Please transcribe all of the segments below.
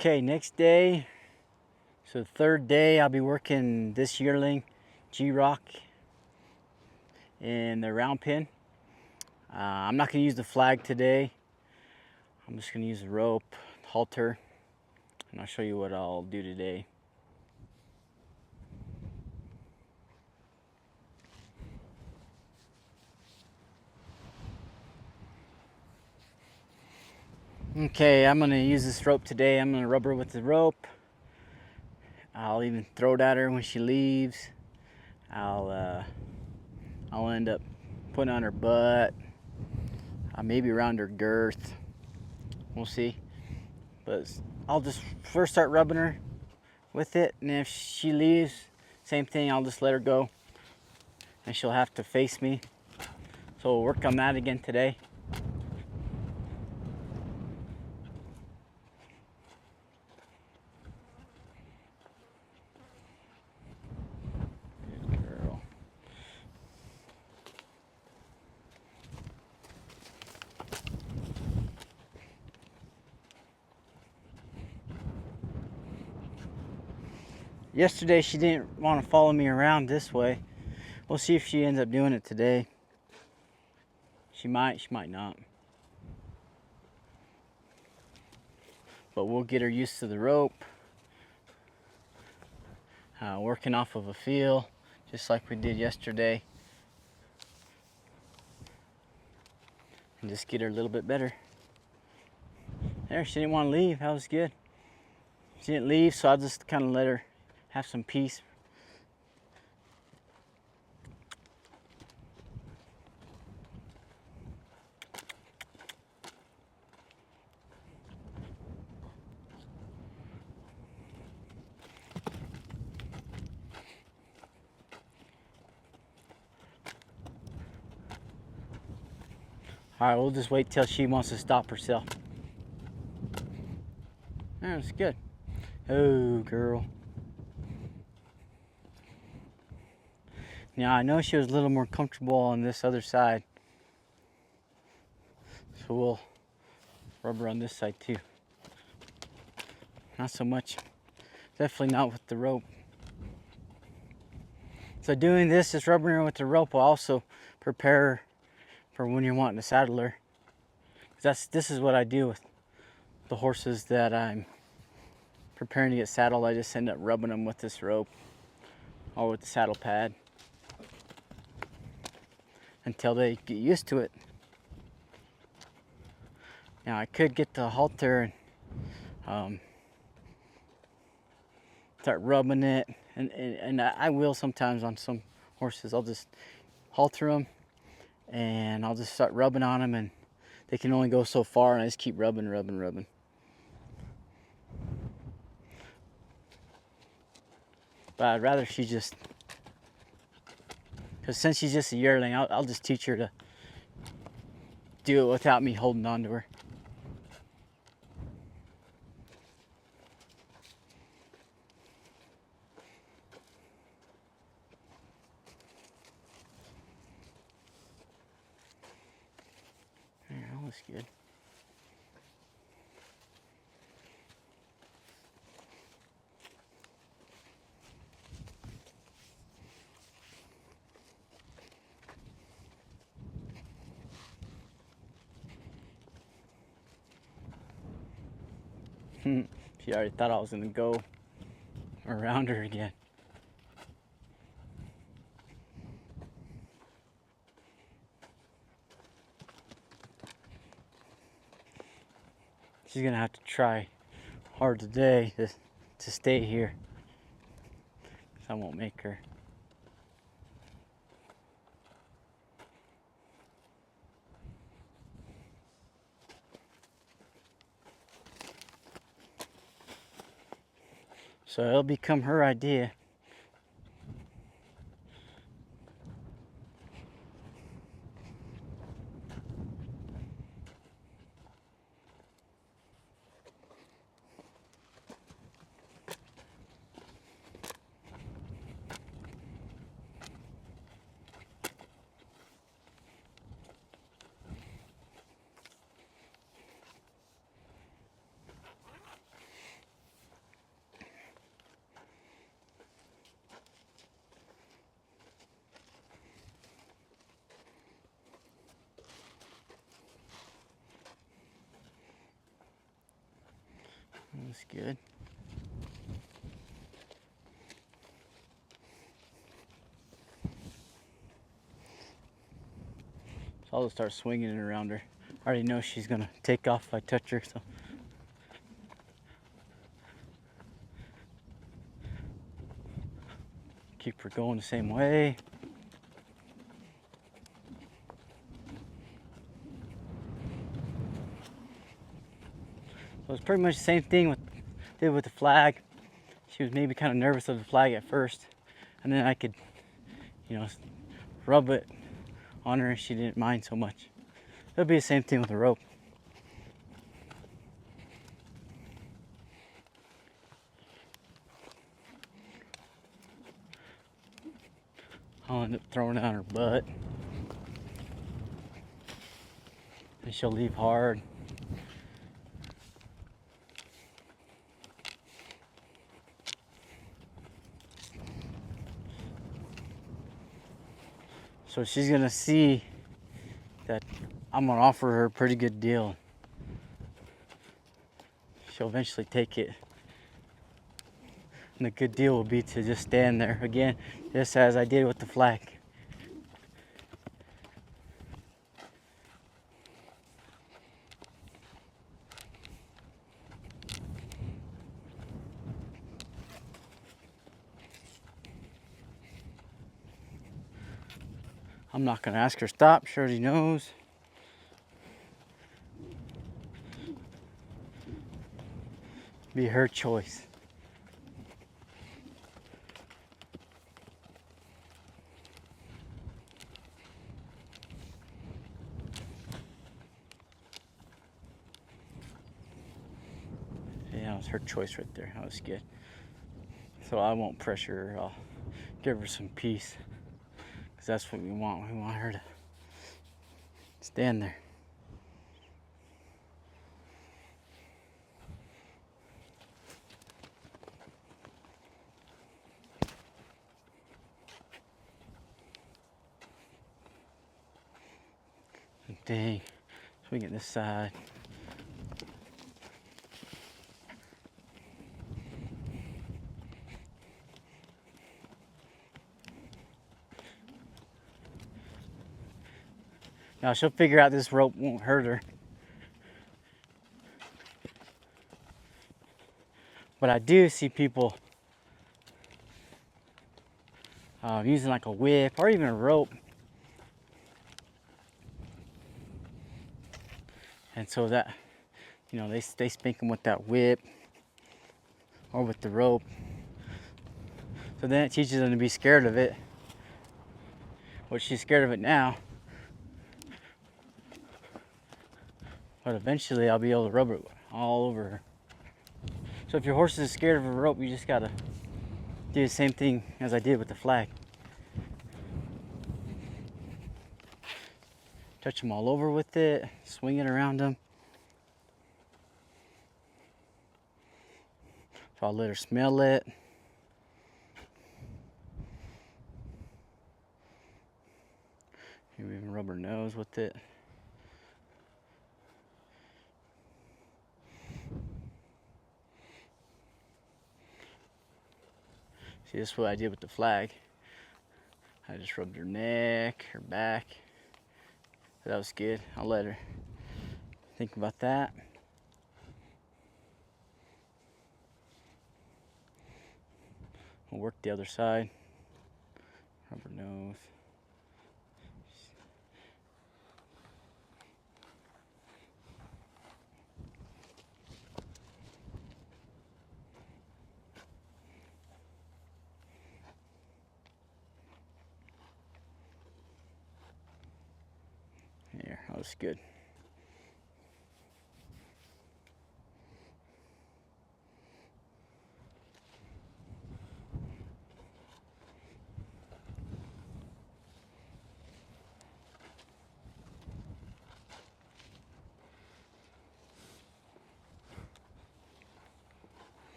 Okay, next day, so the third day, I'll be working this yearling, GRock, in the round pin. I'm not going to use the flag today. I'm just going to use the rope, halter, and I'll show you what I'll do today. Okay, I'm going to use this rope today. I'm going to rub her with the rope. I'll even throw it at her when she leaves. I'll end up putting on her butt, maybe around her girth. We'll see. But I'll just first start rubbing her with it, and if she leaves, same thing, I'll just let her go, and she'll have to face me. So we'll work on that again today. Good girl. Yesterday she didn't want to follow me around this way. We'll see if she ends up doing it today. She might not. But we'll get her used to the rope. Working off of a feel, just like we did yesterday. And just get her a little bit better. There, she didn't want to leave. That was good. She didn't leave, so I'll just kind of let her have some peace. All right, we'll just wait till she wants to stop herself. That's good. Oh, girl. Now, I know she was a little more comfortable on this other side. So we'll rub her on this side too. Not so much. Definitely not with the rope. So doing this, just rubbing her with the rope, will also prepare her for when you're wanting to saddle her. This is what I do with the horses that I'm preparing to get saddled. I just end up rubbing them with this rope or with the saddle pad until they get used to it. Now I could get the halter and start rubbing it, and I will sometimes on some horses. I'll just halter them and I'll just start rubbing on them, and they can only go so far, and I just keep rubbing. But I'd rather she just, because since she's just a yearling, I'll just teach her to do it without me holding on to her. Yeah, that looks good. She already thought I was gonna go around her again. She's gonna have to try hard today to stay here, 'cause I won't make her. So it'll become her idea. That's good. So I'll just start swinging it around her. I already know she's gonna take off if I touch her, so. Keep her going the same way. So it's pretty much the same thing did with the flag. She was maybe kind of nervous of the flag at first, and then I could, you know, rub it on her and she didn't mind so much. It'll be the same thing with the rope. I'll end up throwing it on her butt, and she'll leave hard. So she's gonna see that I'm gonna offer her a pretty good deal. She'll eventually take it. And the good deal will be to just stand there again, just as I did with the flag. I'm not gonna ask her stop, she already knows. Be her choice. Yeah, it was her choice right there. That was good. So I won't pressure her. I'll give her some peace, because that's what we want. We want her to stand there. Dang. Swing it this side. Now she'll figure out this rope won't hurt her. But I do see people using like a whip or even a rope. And so that, you know, they spank them with that whip or with the rope. So then it teaches them to be scared of it. Well, she's scared of it now. But eventually I'll be able to rub it all over her. So if your horse is scared of a rope, you just gotta do the same thing as I did with the flag. Touch them all over with it, swing it around them. So I'll let her smell it. Maybe even rub her nose with it. See, this is what I did with the flag. I just rubbed her neck, her back. That was good. I'll let her think about that. We'll work the other side. Rub her nose. There, that was good.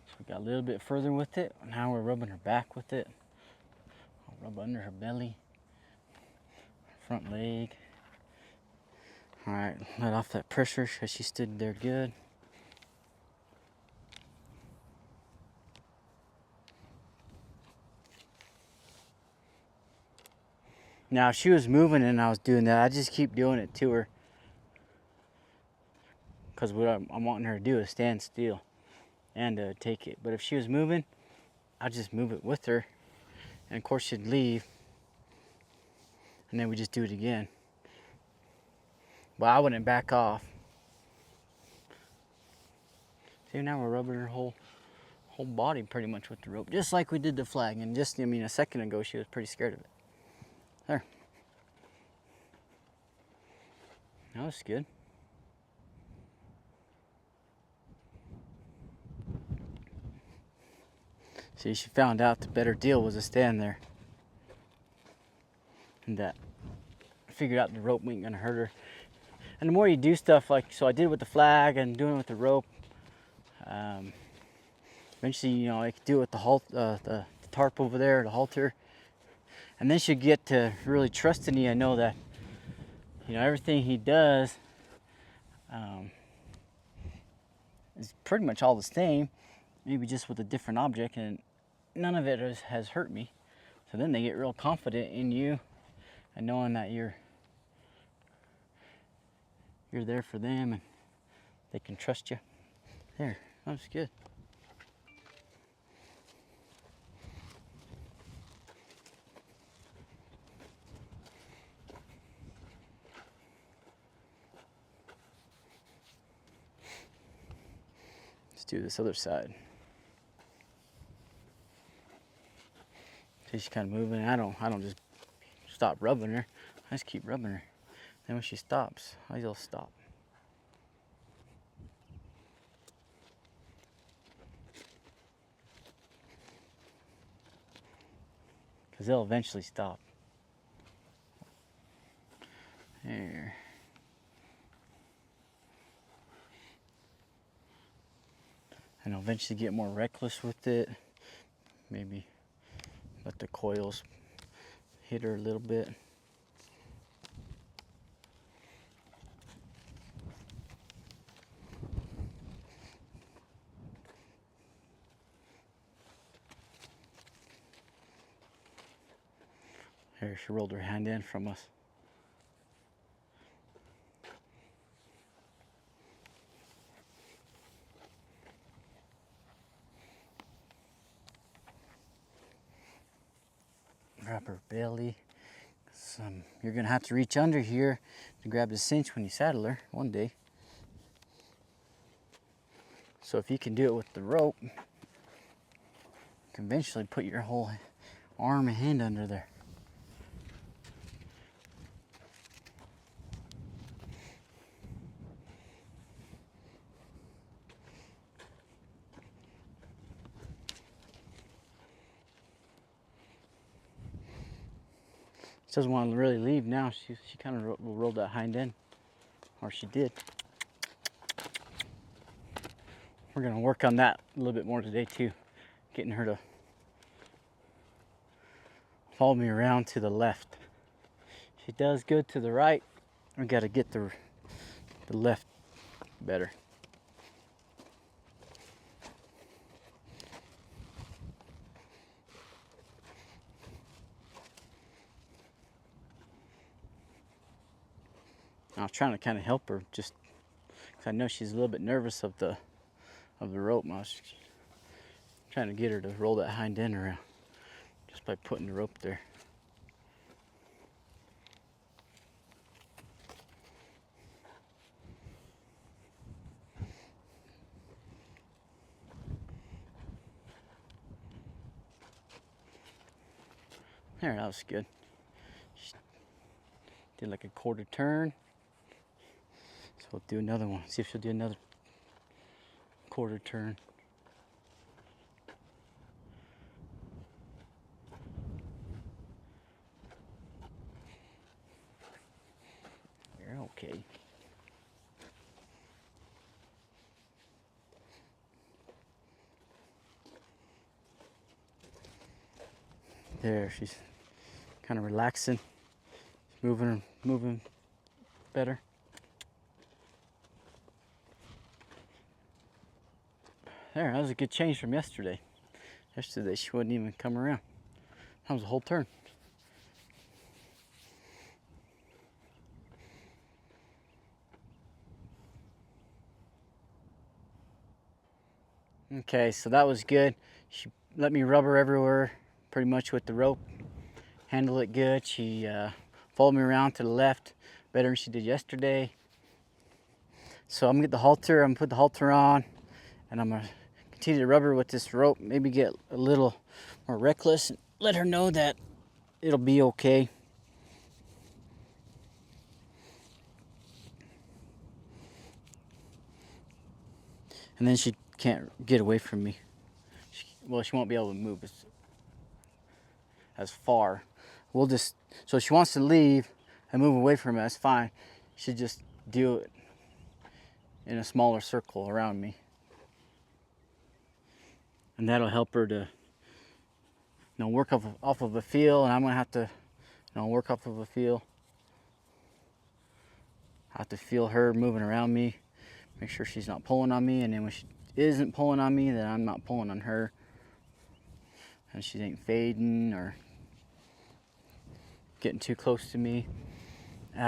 So we got a little bit further with it. Now we're rubbing her back with it. I'll rub under her belly, front leg. All right, let off that pressure because she stood there good. Now, if she was moving and I was doing that, I just keep doing it to her. Because what I'm wanting her to do is stand still and take it. But if she was moving, I'd just move it with her. And of course she'd leave. And then we just do it again. But I wouldn't back off. See, now we're rubbing her whole body pretty much with the rope. Just like we did the flag. And just, I mean, a second ago she was pretty scared of it. There. That was good. See, she found out the better deal was to stand there. And that I figured out the rope ain't gonna hurt her. And the more you do stuff like, so I did it with the flag and doing it with the rope. Eventually, you know, I could do it with the tarp over there, the halter. And then she'll get to really trusting me. I know that, you know, everything he does is pretty much all the same, maybe just with a different object, and none of it has hurt me. So then they get real confident in you and knowing that you're there for them and they can trust you. There, that was good. Let's do this other side. See, she's kind of moving. I don't just stop rubbing her. I just keep rubbing her. Then when she stops, I'll stop. Because they'll eventually stop. There. And I'll eventually get more reckless with it. Maybe let the coils hit her a little bit. There, she rolled her hand in from us. Grab her belly. You're gonna have to reach under here to grab the cinch when you saddle her one day. So if you can do it with the rope, you can eventually put your whole arm and hand under there. She doesn't want to really leave now. She kind of rolled that hind end, or she did. We're gonna work on that a little bit more today too, getting her to follow me around to the left. She does good to the right. We got to get the left better. I was trying to kind of help her, just because I know she's a little bit nervous of the rope. I was trying to get her to roll that hind end around just by putting the rope there. There, that was good. She did like a quarter turn. So we'll do another one. See if she'll do another quarter turn. You're okay. There, she's kind of relaxing, moving better. There, that was a good change from yesterday. Yesterday she wouldn't even come around. That was a whole turn. Okay, so that was good. She let me rub her everywhere pretty much with the rope. Handle it good. She followed me around to the left better than she did yesterday. So I'm gonna get the halter, I'm gonna put the halter on, and I'm gonna continue to rub her with this rope, maybe get a little more reckless and let her know that it'll be okay. And then she can't get away from me. Well, she won't be able to move as far. We'll just, so if she wants to leave and move away from me, that's fine. She just do it in a smaller circle around me. And that'll help her to, work off of a feel, and I'm gonna have to, work off of a feel. I have to feel her moving around me, make sure she's not pulling on me, and then when she isn't pulling on me, then I'm not pulling on her. And she ain't fading or getting too close to me. So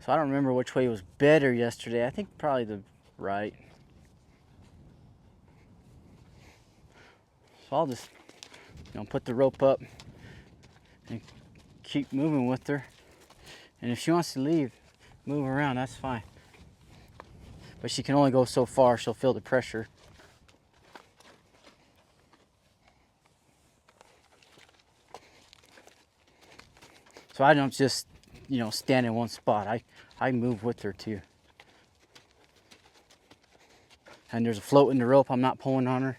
I don't remember which way was better yesterday. I think probably the right. So I'll just, put the rope up and keep moving with her. And if she wants to leave, move around, that's fine. But she can only go so far. She'll feel the pressure. So I don't just, stand in one spot. I move with her too. And there's a float in the rope. I'm not pulling on her.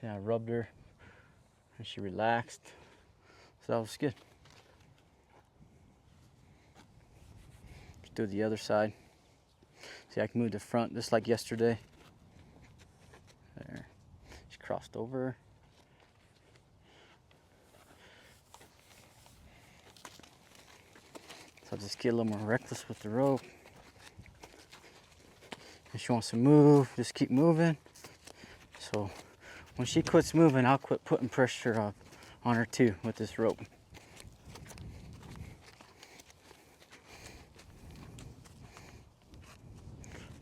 Yeah, I rubbed her and she relaxed. So that was good. Let's do the other side. See, I can move the front just like yesterday. There. She crossed over. So I'll just get a little more reckless with the rope. If she wants to move, just keep moving. So when she quits moving, I'll quit putting pressure on her too with this rope.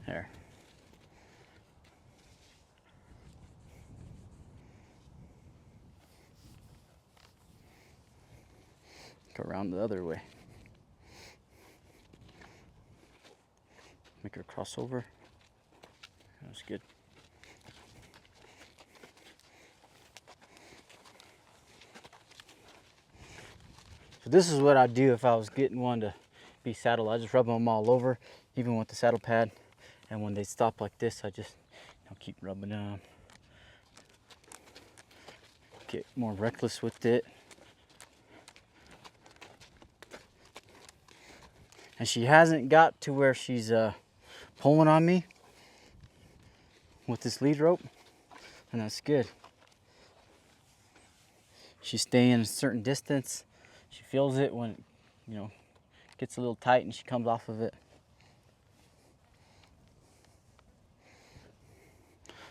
There. Go around the other way. Make her cross over. That's good. So this is what I'd do if I was getting one to be saddled. I just rub them all over, even with the saddle pad. And when they stop like this, I just keep rubbing them. Get more reckless with it. And she hasn't got to where she's pulling on me with this lead rope, and that's good. She's staying a certain distance. She feels it when it, gets a little tight and she comes off of it.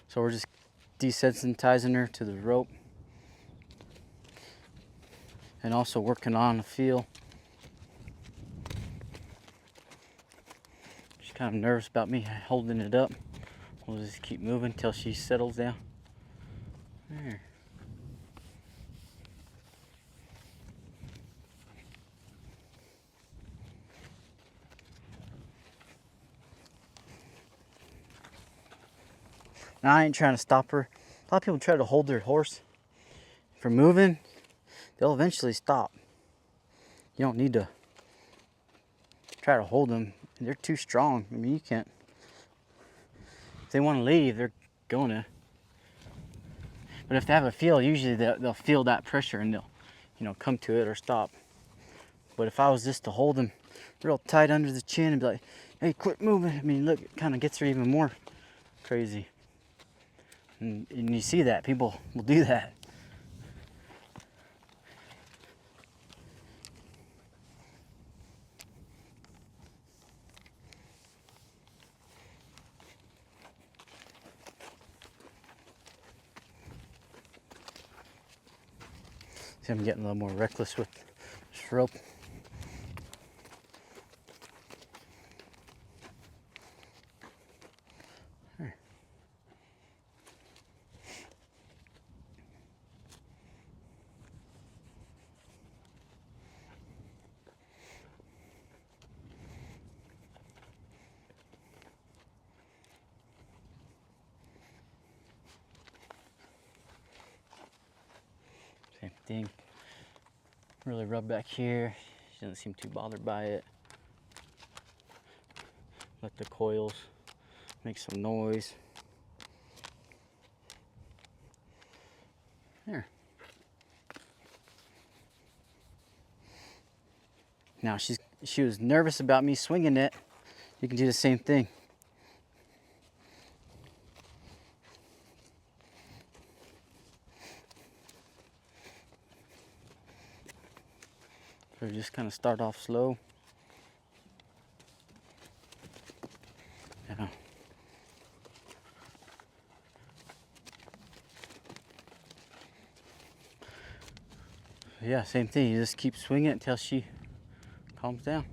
So we're just desensitizing her to the rope and also working on the feel. She's kind of nervous about me holding it up. We'll just keep moving till she settles down. There. Now I ain't trying to stop her. A lot of people try to hold their horse from moving. They'll eventually stop. You don't need to try to hold them. They're too strong. I mean, you can't. If they want to leave, they're going to. But if they have a feel, usually they'll feel that pressure and they'll, come to it or stop. But if I was just to hold them real tight under the chin and be like, hey, quit moving. I mean, look, it kind of gets her even more crazy. And you see that. People will do that. See, I'm getting a little more reckless with this rope. There. Same thing. Really rub back here. She doesn't seem too bothered by it. Let the coils make some noise. There. Now she was nervous about me swinging it. You can do the same thing. So just kind of start off slow. Yeah. Yeah, same thing. You just keep swinging it until she calms down.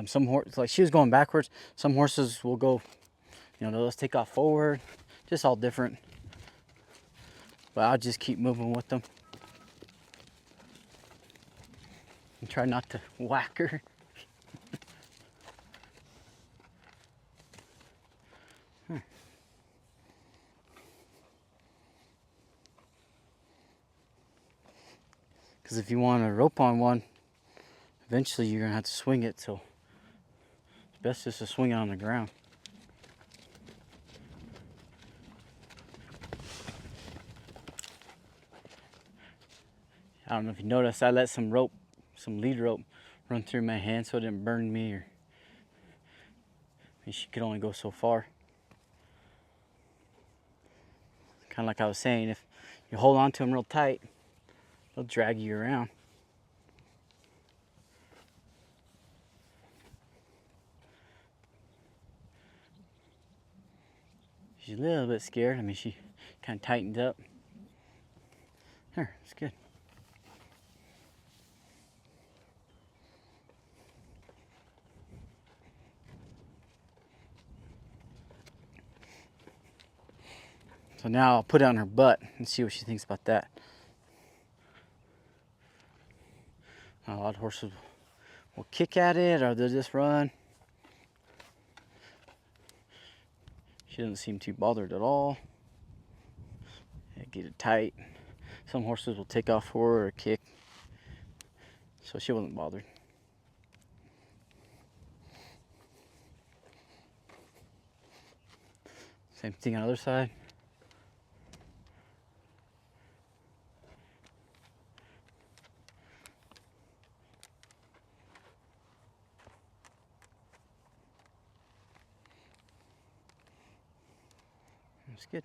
Some horses, like she was going backwards. Some horses will go, you know, they'll just take off forward. Just all different. But I'll just keep moving with them. And try not to whack her. Because if you want a rope on one, eventually you're going to have to swing it. So it's best just to swing it on the ground. I don't know if you noticed, I let some lead rope run through my hand so it didn't burn me, or she could only go so far. Kind of like I was saying, if you hold on to them real tight, they'll drag you around. She's a little bit scared. I mean, she kind of tightened up. There, it's good. So now I'll put it on her butt and see what she thinks about that. A lot of horses will kick at it, or they'll just run. She doesn't seem too bothered at all. Yeah, get it tight. Some horses will take off forward or kick. So she wasn't bothered. Same thing on the other side. That's good.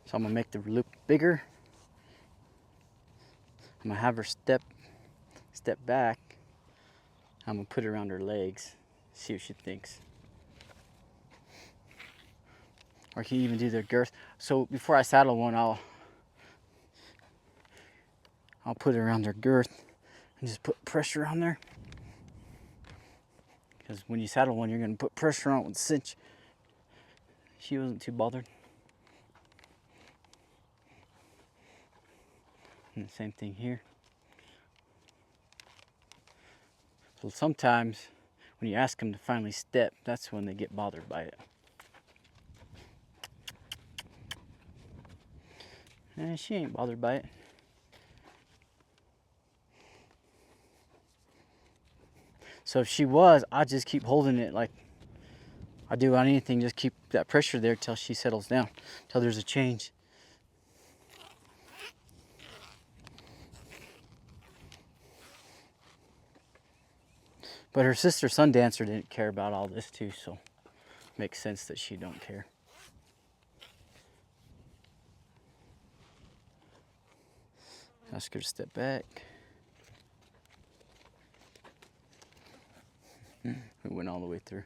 So I'm gonna make the loop bigger. I'm gonna have her step back. I'm gonna put it around her legs, see what she thinks. Or you can even do their girth. So before I saddle one, I'll put it around their girth and just put pressure on there. Because when you saddle one, you're gonna put pressure on it with the cinch. She wasn't too bothered. And the same thing here. So sometimes when you ask them to finally step, that's when they get bothered by it. And she ain't bothered by it. So if she was, I'd just keep holding it like I do on anything, just keep that pressure there till she settles down, till there's a change. But her sister Sundancer didn't care about all this too, so it makes sense that she don't care. Ask her to step back. We went all the way through.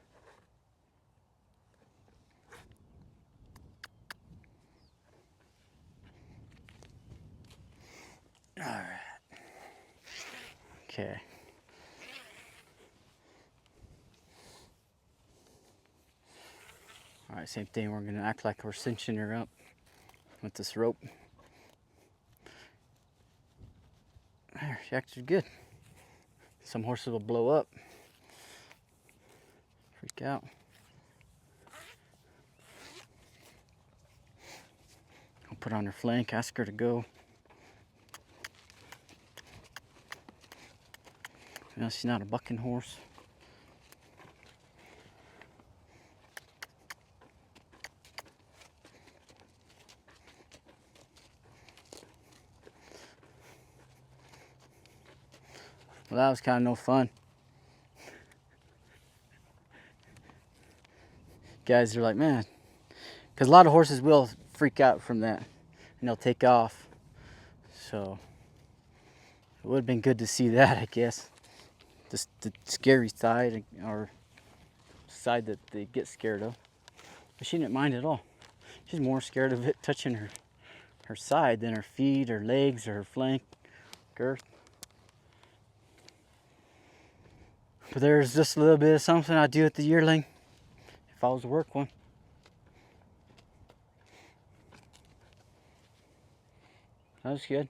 Okay. All right, same thing. We're gonna act like we're cinching her up with this rope. There, she acted good. Some horses will blow up, freak out. I'll put on her flank, ask her to go. No, she's not a bucking horse. Well, that was kind of no fun. Guys are like, man, because a lot of horses will freak out from that and they'll take off. So it would have been good to see that, I guess. Just the scary side, or side that they get scared of. But she didn't mind at all. She's more scared of it touching her side than her feet, her legs, or her flank, girth. But there's just a little bit of something I do with the yearling if I was to work one. That was good.